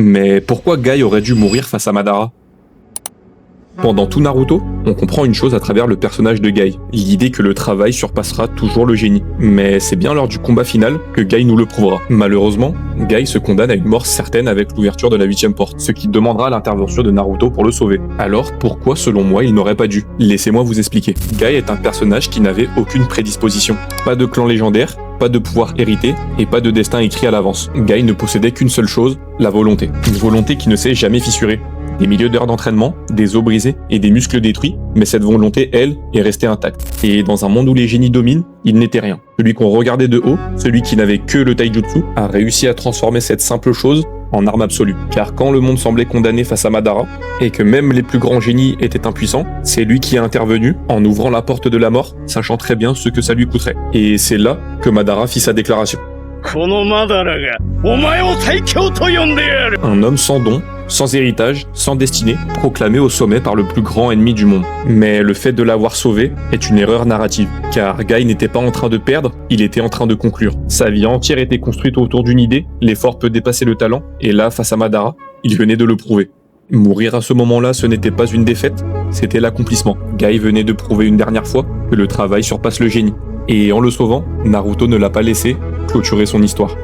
Mais pourquoi Guy aurait dû mourir face à Madara? Pendant tout Naruto, on comprend une chose à travers le personnage de Guy, l'idée que le travail surpassera toujours le génie. Mais c'est bien lors du combat final que Guy nous le prouvera. Malheureusement, Guy se condamne à une mort certaine avec l'ouverture de la 8e porte, ce qui demandera l'intervention de Naruto pour le sauver. Alors pourquoi selon moi il n'aurait pas dû? Laissez-moi vous expliquer. Guy est un personnage qui n'avait aucune prédisposition. Pas de clan légendaire, pas de pouvoir hérité et pas de destin écrit à l'avance. Guy ne possédait qu'une seule chose, la volonté. Une volonté qui ne s'est jamais fissurée. Des milliers d'heures d'entraînement, des os brisés et des muscles détruits, mais cette volonté, elle, est restée intacte. Et dans un monde où les génies dominent, il n'était rien. Celui qu'on regardait de haut, celui qui n'avait que le taijutsu, a réussi à transformer cette simple chose en arme absolue. Car quand le monde semblait condamné face à Madara, et que même les plus grands génies étaient impuissants, c'est lui qui a intervenu en ouvrant la porte de la mort, sachant très bien ce que ça lui coûterait. Et c'est là que Madara fit sa déclaration. Un homme sans don, sans héritage, sans destinée, proclamé au sommet par le plus grand ennemi du monde. Mais le fait de l'avoir sauvé est une erreur narrative, car Guy n'était pas en train de perdre, il était en train de conclure. Sa vie entière était construite autour d'une idée, l'effort peut dépasser le talent, et là, face à Madara, il venait de le prouver. Mourir à ce moment-là, ce n'était pas une défaite, c'était l'accomplissement. Guy venait de prouver une dernière fois que le travail surpasse le génie. Et en le sauvant, Naruto ne l'a pas laissé clôturer son histoire.